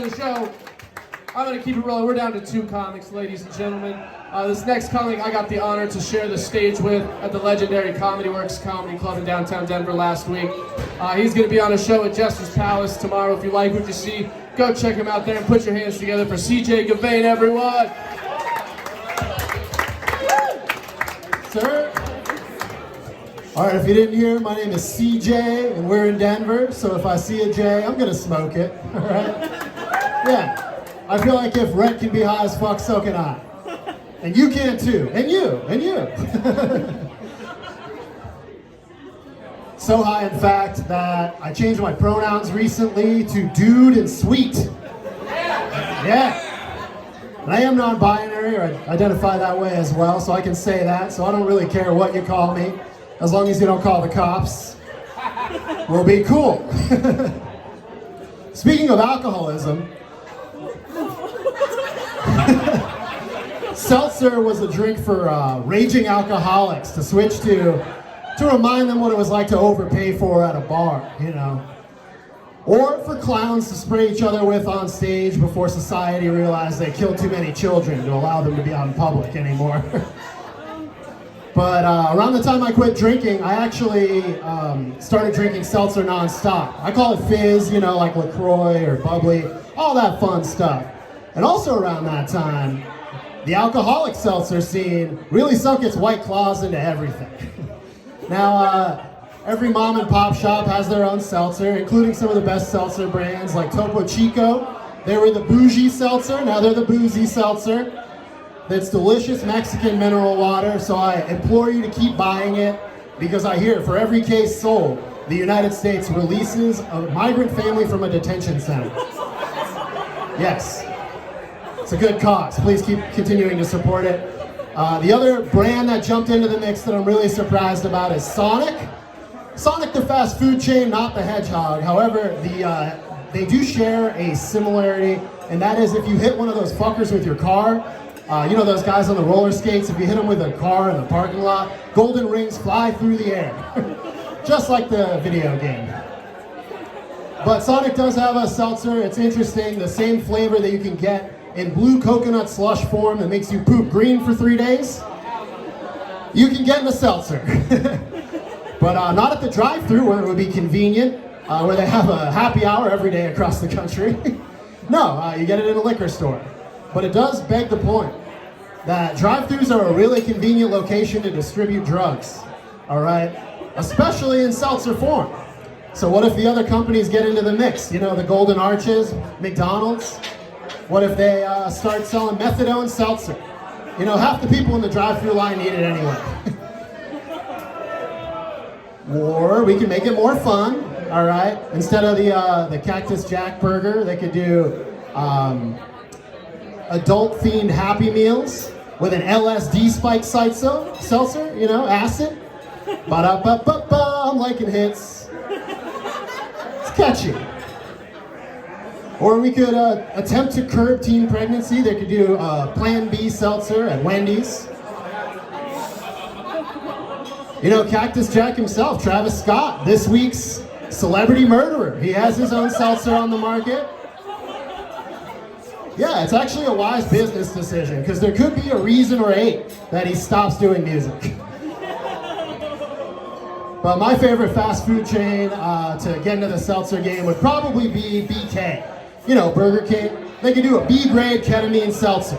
The show, I'm going to keep it rolling. We're down to 2 comics, ladies and gentlemen. This next comic I got the honor to share the stage with at the legendary Comedy Works Comedy Club in downtown Denver last week. He's going to be on a show at Jester's Palace tomorrow. If you like what you see, go check him out there and put your hands together for CJ Gauvain, everyone. Sir? All right, if you didn't hear, my name is CJ, and we're in Denver, so if I see a J, I'm gonna smoke it, all right? Yeah, I feel like if Rhett can be high as fuck, so can I. And you can too, and you. So high, in fact, that I changed my pronouns recently to dude and sweet. Yeah. And I am non-binary, or I identify that way as well, so I can say that, so I don't really care what you call me. As long as you don't call the cops, we'll be cool. Speaking of alcoholism, seltzer was a drink for raging alcoholics to switch to remind them what it was like to overpay for at a bar, you know. Or for clowns to spray each other with on stage before society realized they killed too many children to allow them to be out in public anymore. But around the time I quit drinking, I actually started drinking seltzer nonstop. I call it fizz, you know, like LaCroix or bubbly, all that fun stuff. And also around that time, the alcoholic seltzer scene really sunk its white claws into everything. Now, every mom and pop shop has their own seltzer, including some of the best seltzer brands like Topo Chico. They were the bougie seltzer, now they're the boozy seltzer. It's delicious Mexican mineral water, so I implore you to keep buying it, because I hear for every case sold, the United States releases a migrant family from a detention center. Yes, it's a good cause. Please keep continuing to support it. The other brand that jumped into the mix that I'm really surprised about is Sonic. Sonic the fast food chain, not the hedgehog. However, they do share a similarity, and that is if you hit one of those fuckers with your car, you know those guys on the roller skates, if you hit them with a car in the parking lot, golden rings fly through the air. Just like the video game. But Sonic does have a seltzer. It's interesting, the same flavor that you can get in blue coconut slush form that makes you poop green for 3 days. You can get in a seltzer. But not at the drive-thru where it would be convenient, where they have a happy hour every day across the country. No, you get it in a liquor store. But it does beg the point that drive-thrus are a really convenient location to distribute drugs, all right? Especially in seltzer form. So what if the other companies get into the mix? You know, the Golden Arches, McDonald's? What if they start selling methadone seltzer? You know, half the people in the drive-thru line need it anyway. Or we can make it more fun, all right? Instead of the Cactus Jack burger, they could do adult-themed Happy Meals with an LSD spiked seltzer, you know, acid. Ba-da-ba-ba-ba, I'm liking hits. It's catchy. Or we could attempt to curb teen pregnancy. They could do Plan B seltzer at Wendy's. You know, Cactus Jack himself, Travis Scott, this week's celebrity murderer. He has his own seltzer on the market. Yeah, it's actually a wise business decision, because there could be a reason or 8 that he stops doing music. But my favorite fast food chain to get into the seltzer game would probably be BK. You know, Burger King. They could do a B-grade ketamine seltzer.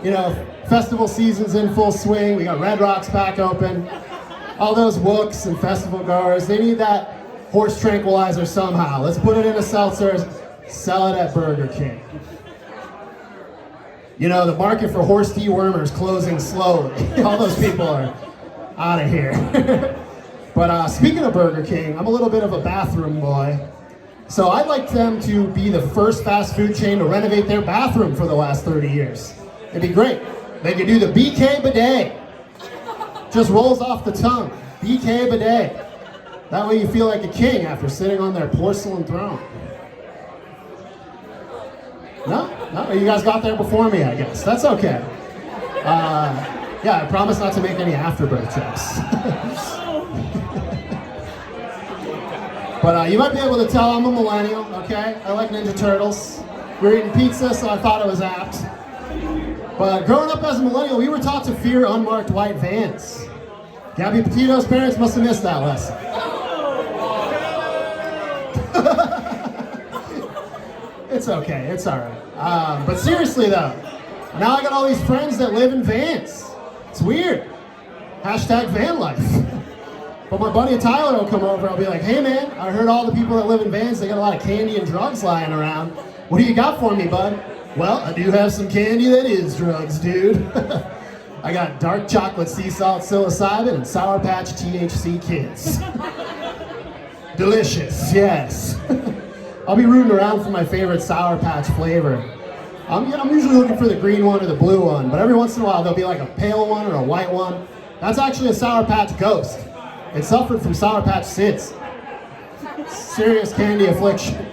You know, festival season's in full swing. We got Red Rocks back open. All those wooks and festival goers, they need that horse tranquilizer somehow. Let's put it in a seltzer, sell it at Burger King. You know, the market for horse dewormers closing slowly. All those people are out of here. But speaking of Burger King, I'm a little bit of a bathroom boy. So I'd like them to be the first fast food chain to renovate their bathroom for the last 30 years. It'd be great. They could do the BK bidet. Just rolls off the tongue. BK bidet. That way you feel like a king after sitting on their porcelain throne. No, you guys got there before me, I guess. That's okay. Yeah, I promise not to make any afterbirth jokes. But you might be able to tell I'm a millennial, okay? I like Ninja Turtles. We were eating pizza, so I thought it was apt. But growing up as a millennial, we were taught to fear unmarked white vans. Gabby Petito's parents must have missed that lesson. It's okay, it's all right. But seriously though, now I got all these friends that live in vans. It's weird. Hashtag van life. But my buddy Tyler will come over, I'll be like, hey man, I heard all the people that live in vans, they got a lot of candy and drugs lying around. What do you got for me, bud? Well, I do have some candy that is drugs, dude. I got dark chocolate sea salt psilocybin and Sour Patch THC Kids. Delicious, yes. I'll be rooting around for my favorite Sour Patch flavor. I'm usually looking for the green one or the blue one, but every once in a while there'll be like a pale one or a white one. That's actually a Sour Patch Ghost. It suffered from Sour Patch SIDS. Serious candy affliction.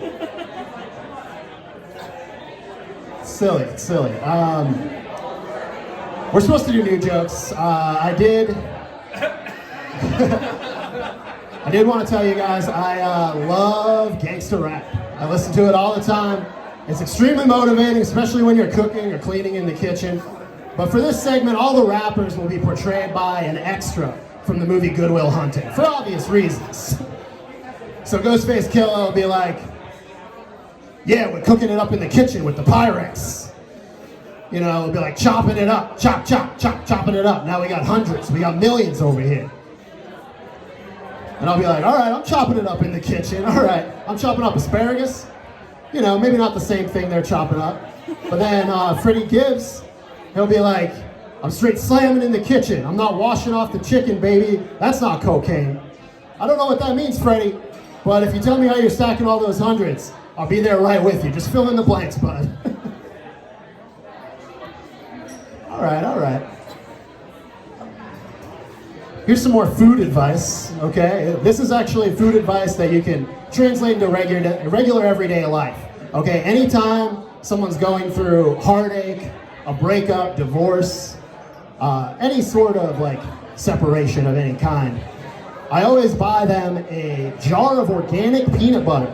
Silly, it's silly. We're supposed to do new jokes. I did want to tell you guys, I love gangsta rap. I listen to it all the time. It's extremely motivating, especially when you're cooking or cleaning in the kitchen. But for this segment, all the rappers will be portrayed by an extra from the movie Good Will Hunting, for obvious reasons. So Ghostface Killah will be like, yeah, we're cooking it up in the kitchen with the Pyrex. You know, it'll be like chopping it up, chopping it up. Now we got hundreds, we got millions over here. And I'll be like, all right, I'm chopping it up in the kitchen. All right, I'm chopping up asparagus. You know, maybe not the same thing they're chopping up. But then Freddie Gibbs, he'll be like, I'm straight slamming in the kitchen. I'm not washing off the chicken, baby. That's not cocaine. I don't know what that means, Freddie. But if you tell me how you're stacking all those hundreds, I'll be there right with you. Just fill in the blanks, bud. All right. Here's some more food advice, okay? This is actually food advice that you can translate into regular everyday life, okay? Anytime someone's going through heartache, a breakup, divorce, any sort of like separation of any kind, I always buy them a jar of organic peanut butter.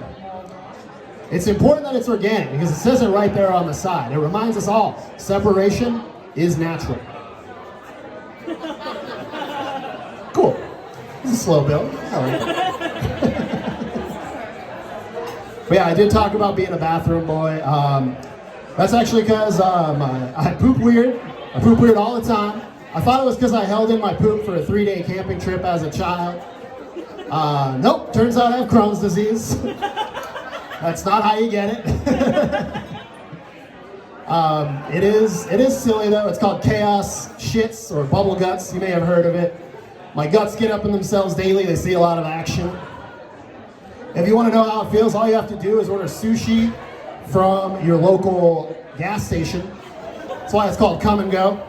It's important that it's organic because it says it right there on the side. It reminds us all, separation is natural. Cool. This is a slow build. I like it. But yeah, I did talk about being a bathroom boy. That's actually because I poop weird. I poop weird all the time. I thought it was because I held in my poop for a 3-day camping trip as a child. Nope, turns out I have Crohn's disease. That's not how you get it. It is silly though. It's called chaos shits or bubble guts. You may have heard of it. My guts get up in themselves daily. They see a lot of action. If you want to know how it feels, all you have to do is order sushi from your local gas station. That's why it's called Come and Go.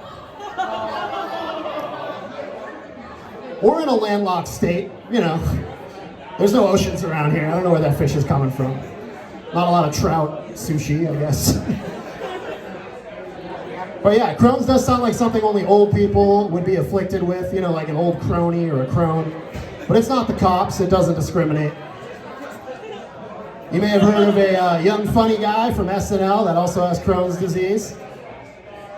Or in a landlocked state, you know. There's no oceans around here. I don't know where that fish is coming from. Not a lot of trout sushi, I guess. But yeah, Crohn's does sound like something only old people would be afflicted with, you know, like an old crony or a crone. But it's not the cops, it doesn't discriminate. You may have heard of a young funny guy from SNL that also has Crohn's disease.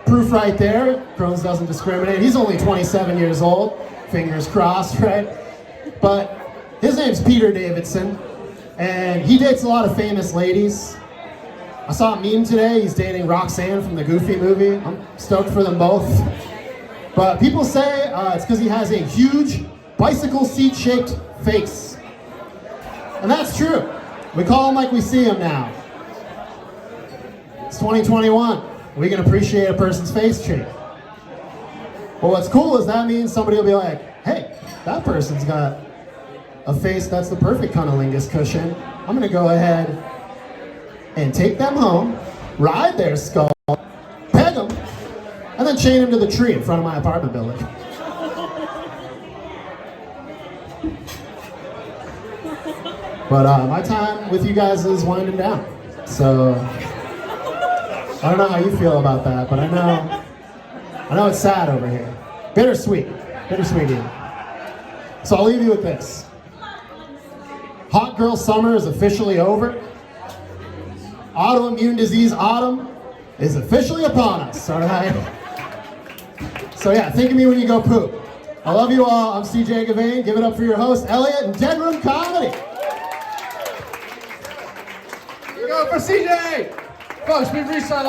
Proof right there, Crohn's doesn't discriminate. He's only 27 years old, fingers crossed, right? But his name's Peter Davidson, and he dates a lot of famous ladies. I saw a meme today, he's dating Roxanne from the Goofy movie. I'm stoked for them both. But people say it's because he has a huge bicycle seat-shaped face. And that's true. We call him like we see him now. It's 2021. We can appreciate a person's face shape. But what's cool is that means somebody will be like, hey, that person's got a face that's the perfect cunnilingus cushion. I'm gonna go ahead and take them home, ride their skull, peg them, and then chain them to the tree in front of my apartment building. But my time with you guys is winding down. So I don't know how you feel about that, but I know it's sad over here. Bittersweet even. So I'll leave you with this. Hot girl summer is officially over. autoimmune disease autumn is officially upon us, all right? So yeah, think of me when you go poop. I love you all. I'm CJ Gauvain. Give it up for your host, Elliot, and Deadroom Comedy. Here we go for CJ! Folks, we've reached our